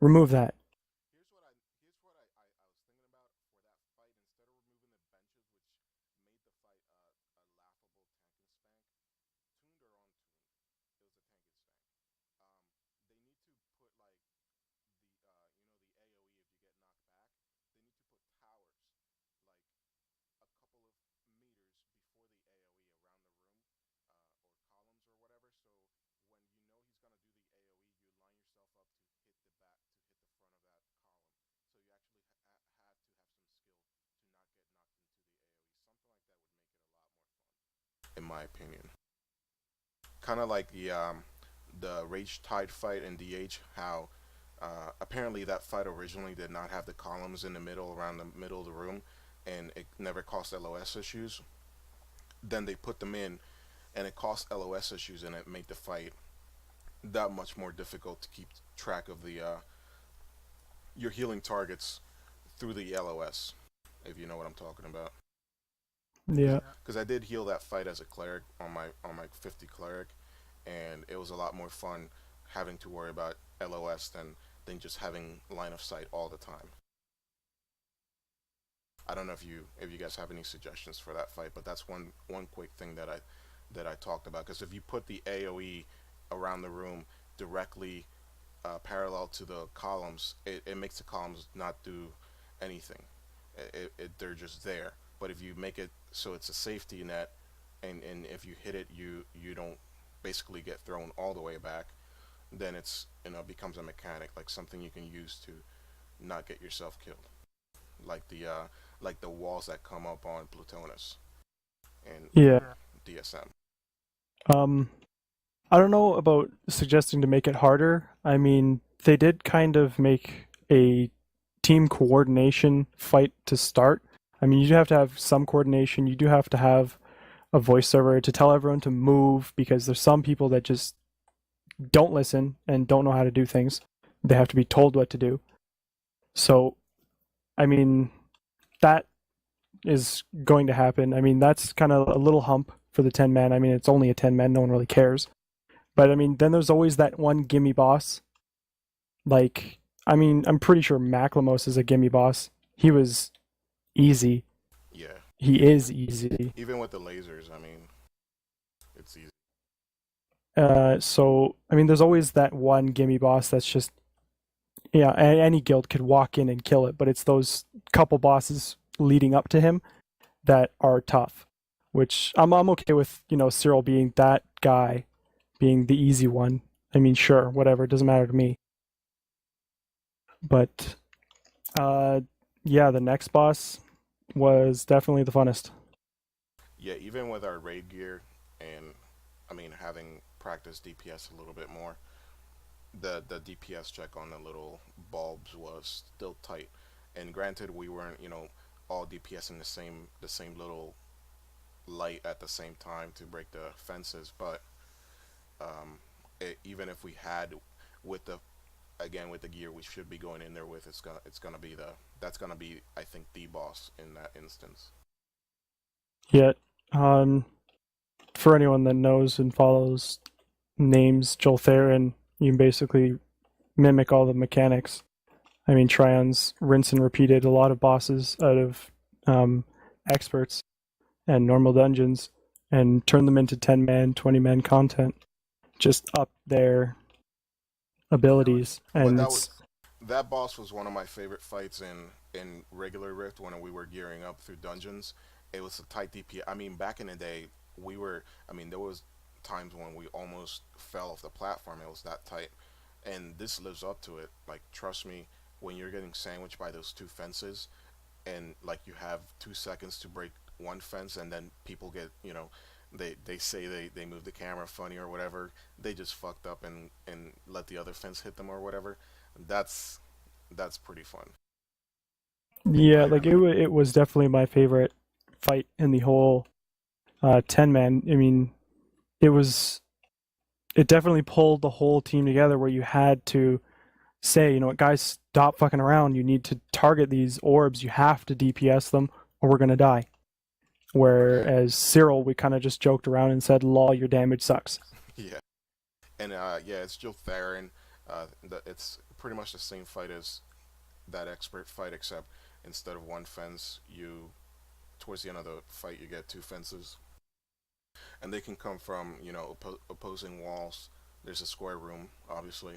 Remove that. Here's what I was thinking about for that fight. Instead of removing the benches, which made the fight a laughable tank and spank, tuned or untuned, it was a tank and spank. Um, they need to put like the AOE if you get knocked back. They need to put towers like a couple of meters before the AOE around the room, or columns or whatever. So when you know he's gonna do the AOE, you line yourself up to hit the back to hit the front of that column. So you actually had to have some skill to not get knocked into the AOE. Something like that would make it a lot more fun, in my opinion. Kind of like the Rage Tide fight in DH, how apparently that fight originally did not have the columns in the middle around the middle of the room, and it never caused LOS issues. Then they put them in, and it caused LOS issues, and it made the fight that much more difficult to keep track of the your healing targets through the LOS, if you know what I'm talking about. Yeah. Because I did heal that fight as a cleric on my 50 cleric, and it was a lot more fun having to worry about LOS than just having line of sight all the time. I don't know if you guys have any suggestions for that fight, but that's one quick thing that I talked about. Because if you put the AOE around the room directly parallel to the columns, it makes the columns not do anything. They're just there. But if you make it so it's a safety net, and if you hit it, you don't basically get thrown all the way back. Then it's becomes a mechanic, like something you can use to not get yourself killed, like the walls that come up on Plutonus and Yeah. DSM. Um, I don't know about suggesting to make it harder. I mean, they did kind of make a team coordination fight to start. I mean, you do have to have some coordination. You do have to have a voice server to tell everyone to move because there's some people that just don't listen and don't know how to do things. They have to be told what to do. So, I mean, that is going to happen. I mean, that's kind of a little hump for the 10 man. I mean, it's only a 10 man, no one really cares. But I mean, then there's always that one gimme boss. Like, I mean, I'm pretty sure Macklemose is a gimme boss. He was easy. Yeah, He is easy. even with the lasers, I mean, it's easy. So I mean, there's always that one gimme boss that's just yeah. Any guild could walk in and kill it, but it's those couple bosses leading up to him that are tough. Which I'm okay with. You know, Cyril being that guy, being the easy one. I mean, sure, whatever. It doesn't matter to me. But uh, yeah, the next boss was definitely the funnest. Yeah, even with our raid gear, and I mean having practiced DPS a little bit more, the DPS check on the little bulbs was still tight. And granted, we weren't all DPS in the same little light at the same time to break the fences, but um, even if we had with the again with the gear we should be going in there with, it's gonna be that's gonna be I think the boss in that instance. Yet, um, for anyone that knows and follows names Joel Theron, you can basically mimic all the mechanics. I mean, Trion's rinse and repeated a lot of bosses out of um, experts and normal dungeons and turned them into 10 man, 20 man content. Just up their abilities. But And it's, that boss was one of my favorite fights in regular Rift when we were gearing up through dungeons. It was a tight DP. I mean, back in the day, we were. I mean, there was times when we almost fell off the platform. It was that tight, and this lives up to it. Like, trust me, when you're getting sandwiched by those two fences, and like you have 2 seconds to break one fence, and then people get they say they move the camera funny or whatever. They just fucked up and let the other fence hit them or whatever. That's that's pretty fun in yeah, my like opinion. it was definitely my favorite fight in the whole 10 man. I mean, it was, it definitely pulled the whole team together where you had to say, you know what, guys, stop fucking around. You need to target these orbs. You have to DPS them, or we're gonna die. Yeah, Whereas Cyril, we kind of just joked around and said, "Lol, your damage sucks." yeah, and yeah, it's Jill Theron. It's pretty much the same fight as that expert fight, except instead of one fence, you towards the end of the fight you get two fences, and they can come from opposing walls. There's a square room, obviously,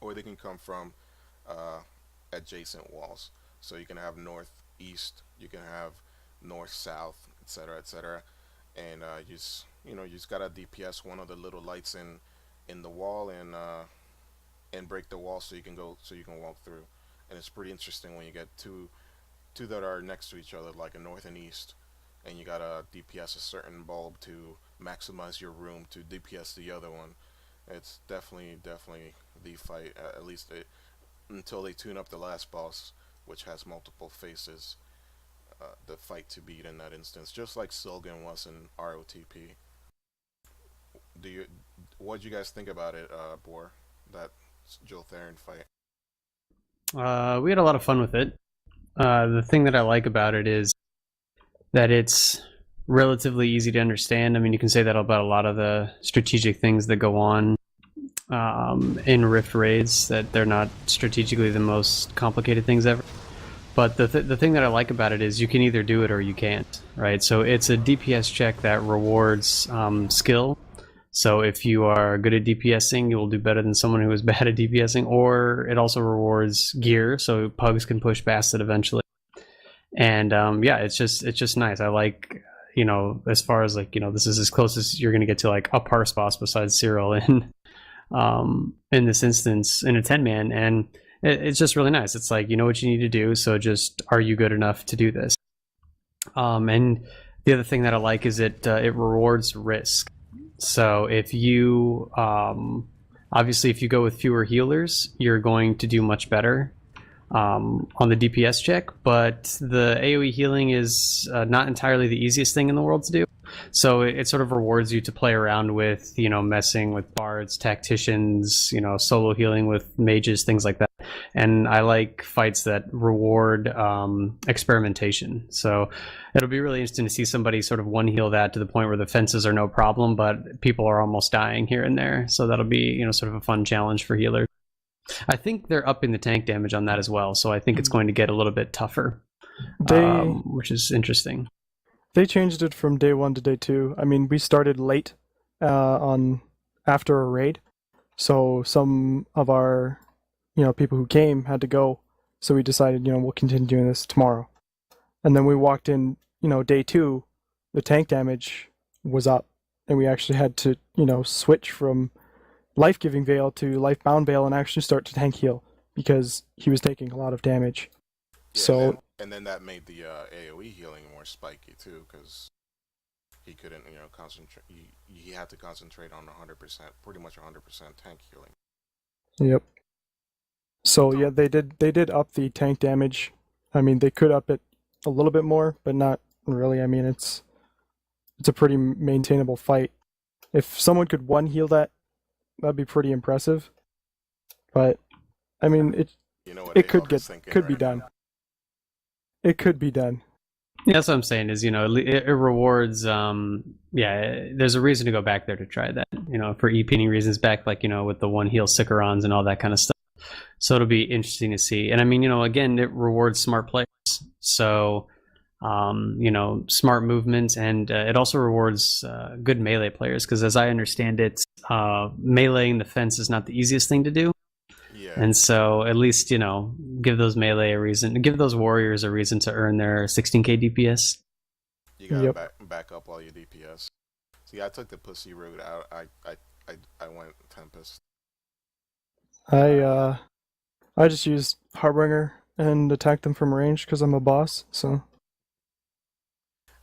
or they can come from uh, adjacent walls. So you can have north east, you can have north south, etc., etc. And you just gotta DPS one of the little lights in the wall and break the wall so you can walk through. And it's pretty interesting when you get two that are next to each other, like a north and east, and you gotta DPS a certain bulb to maximize your room to DPS the other one. It's definitely the fight. At least until they tune up the last boss, which has multiple faces. The fight to beat in that instance, just like Silgan was in ROTP. Do you? What do you guys think about it, Bor? That Jill Theron fight. We had a lot of fun with it. The thing that I like about it is that it's relatively easy to understand. I mean, you can say that about a lot of the strategic things that go on in Rift raids, that they're not strategically the most complicated things ever. But the thing that I like about it is you can either do it or you can't, right? So it's a DPS check that rewards skill. So if you are good at DPSing, you will do better than someone who is bad at DPSing. Or it also rewards gear, so pugs can push past it eventually. And yeah, it's just nice. I like, as far as like, this is as close as you're gonna get to like a parse boss besides Cyril in this instance in a 10-man, and it's just really nice. It's like, you know what you need to do, so just, are you good enough to do this? And the other thing that I like is it rewards risk. So if you obviously if you go with fewer healers, you're going to do much better on the DPS check, but the AoE healing is not entirely the easiest thing in the world to do. So it sort of rewards you to play around with, messing with bards, tacticians, solo healing with mages, things like that. And I like fights that reward experimentation. So it'll be really interesting to see somebody sort of one heal that to the point where the fences are no problem, but people are almost dying here and there. So that'll be, sort of a fun challenge for healers. I think they're upping the tank damage on that as well, so I think it's going to get a little bit tougher, which is interesting. They changed it from day 1 to day 2. I mean, we started late on after a raid, so some of our people who came had to go, so we decided we'll continue doing this tomorrow. And then we walked in day 2, the tank damage was up, and we actually had to switch from life-giving Veil to life-bound Veil and actually start to tank heal because he was taking a lot of damage. Yeah, so and then that made the AOE healing more spiky too, because he couldn't concentrate. He had to concentrate on 100%, pretty much 100% tank healing. Yep. So yeah, they did up the tank damage. I mean, they could up it a little bit more, but not really. I mean, it's a pretty maintainable fight. If someone could one heal that'd be pretty impressive. But I mean, it could be done. It could be done. Yeah, that's what I'm saying is, it rewards, there's a reason to go back there to try that, for EP reasons back, like, with the one heal Sicarons and all that kind of stuff. So it'll be interesting to see. And I mean, again, it rewards smart players. So, smart movements, and it also rewards good melee players, because as I understand it, meleeing the fence is not the easiest thing to do. Yeah. And so at least, give those melee a reason, give those warriors a reason to earn their 16k DPS. You gotta back up all your DPS. See, I took the pussy route. I went Tempest. I just used Harbinger and attacked them from range because I'm a boss. So.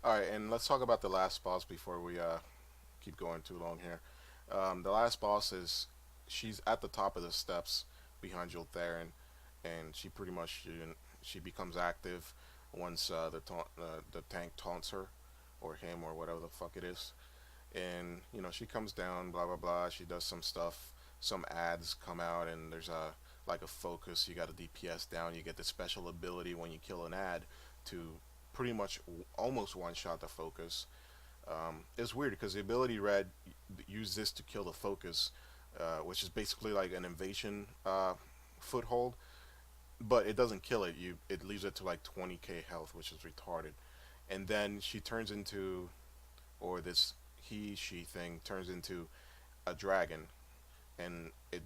All right, and let's talk about the last boss before we keep going too long here. The last boss she's at the top of the steps behind Jill Theron, and she pretty much she becomes active once the tank taunts her or him or whatever the fuck it is, and she comes down, blah blah blah. She does some stuff, some ads come out, and there's a focus. You got a DPS down. You get the special ability when you kill an ad to pretty much almost one shot the focus. It's weird because the ability red use this to kill the focus, which is basically like an invasion foothold, but it doesn't kill it. It leaves it to like 20k health, which is retarded. And then she turns into, or this she thing turns into a dragon, and it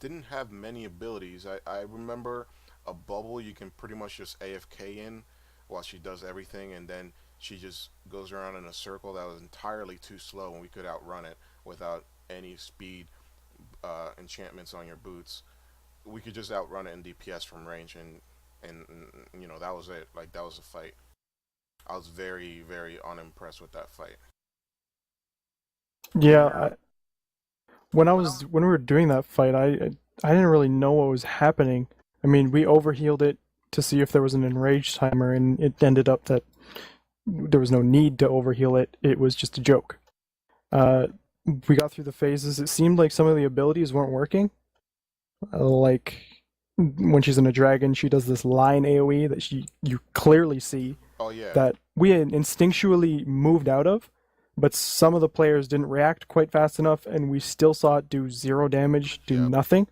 didn't have many abilities. I remember a bubble you can pretty much just AFK in while she does everything, and then she just goes around in a circle that was entirely too slow, and we could outrun it without any speed enchantments on your boots. We could just outrun it in DPS from range, and that was it. Like, that was a fight. I was very very unimpressed with that fight. Yeah, when we were doing that fight, I didn't really know what was happening. I mean, we overhealed it to see if there was an enrage timer, and it ended up that there was no need to overheal it. It was just a joke. We got through the phases. It seemed like some of the abilities weren't working. Like when she's in a dragon, she does this line AoE that you clearly see Oh yeah, that we had instinctually moved out of, but some of the players didn't react quite fast enough, and we still saw it do 0 damage, do yep. nothing.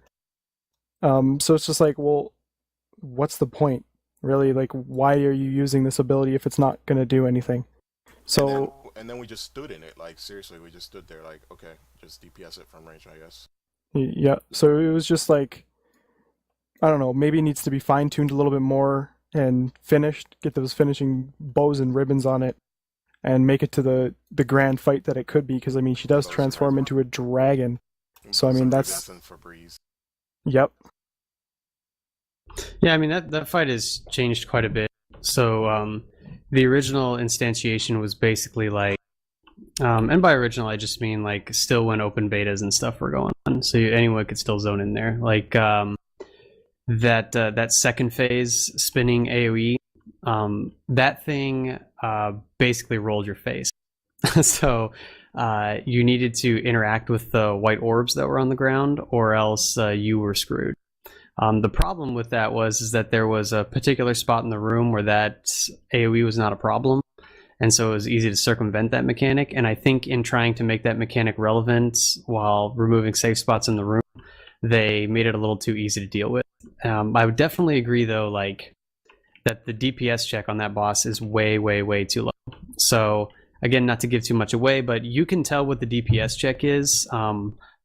So it's just like, well, what's the point? Really, like, why are you using this ability if it's not going to do anything? So, and then we just stood in it. Like, seriously, we just stood there. Like, okay, just DPS it from range, I guess. yeah, so it was just like, I don't know, maybe it needs to be fine-tuned a little bit more and finished, get those finishing bows and ribbons on it, and make it to the grand fight that it could be, because, I mean, she does transform into a dragon. So, I mean, that's... For Breeze. Yep. Yeah, I mean that fight has changed quite a bit. So the original instantiation was basically like, and by original I just mean like still when open betas and stuff were going on, so anyone could still zone in there. Like that second phase spinning AOE, that thing basically rolled your face. So you needed to interact with the white orbs that were on the ground, or else you were screwed. The problem with that is that there was a particular spot in the room where that AoE was not a problem, and so it was easy to circumvent that mechanic. And I think in trying to make that mechanic relevant while removing safe spots in the room, they made it a little too easy to deal with. I would definitely agree, though, like that the DPS check on that boss is way, way, way too low. So again, not to give too much away, but you can tell what the DPS check is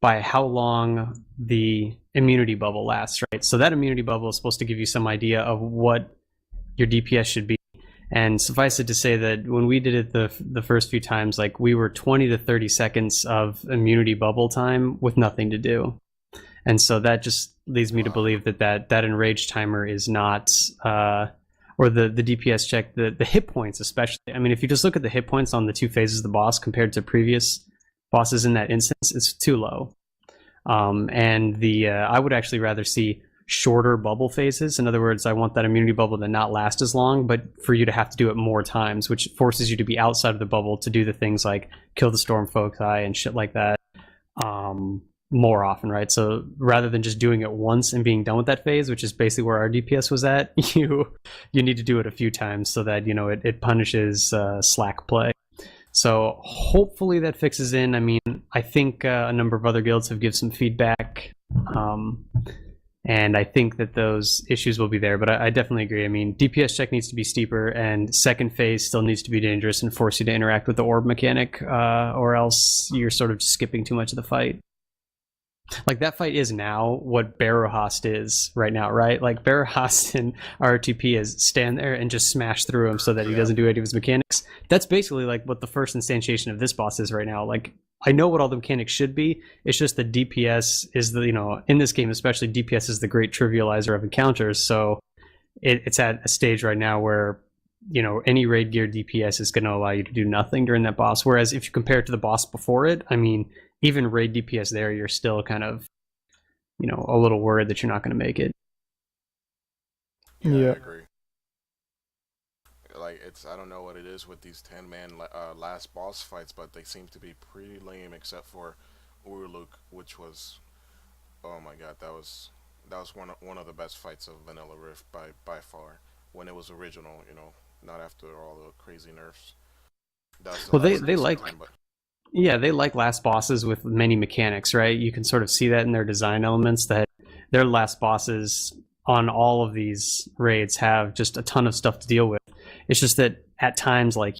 by how long the immunity bubble lasts, right? So that immunity bubble is supposed to give you some idea of what your DPS should be. And suffice it to say that when we did it the first few times, like we were 20 to 30 seconds of immunity bubble time with nothing to do. And so that just leads me to believe that enrage timer is not, or the DPS check, the hit points especially. I mean, if you just look at the hit points on the two phases of the boss compared to previous bosses in that instance, it's too low. And I would actually rather see shorter bubble phases. In other words, I want that immunity bubble to not last as long, but for you to have to do it more times, which forces you to be outside of the bubble to do the things like kill the storm foci and shit like that more often, right? So rather than just doing it once and being done with that phase, which is basically where our DPS was at, you need to do it a few times so that it punishes slack play. So hopefully that fixes in. I mean, I think a number of other guilds have given some feedback, and I think that those issues will be there. But I definitely agree. I mean, DPS check needs to be steeper, and second phase still needs to be dangerous and force you to interact with the orb mechanic, or else you're sort of skipping too much of the fight. Like, that fight is now what Barrowhost is right now, right? Like, Barrowhost in RTP is stand there and just smash through him so that he doesn't do any of his mechanics. That's basically like what the first instantiation of this boss is right now. Like, I know what all the mechanics should be. It's just that DPS is in this game especially, DPS is the great trivializer of encounters. So it's at a stage right now where, any raid gear DPS is going to allow you to do nothing during that boss. Whereas if you compare it to the boss before it, I mean, even raid DPS there, you're still kind of, a little worried that you're not going to make it. Yeah, I agree. Like, I don't know what it is with these 10-man last boss fights, but they seem to be pretty lame, except for Urluk, which was, oh my god, that was one of the best fights of Vanilla Rift by far, when it was original, not after all the crazy nerfs. Well, they like... Yeah, they like last bosses with many mechanics, right? You can sort of see that in their design elements, that their last bosses on all of these raids have just a ton of stuff to deal with. It's just that at times, like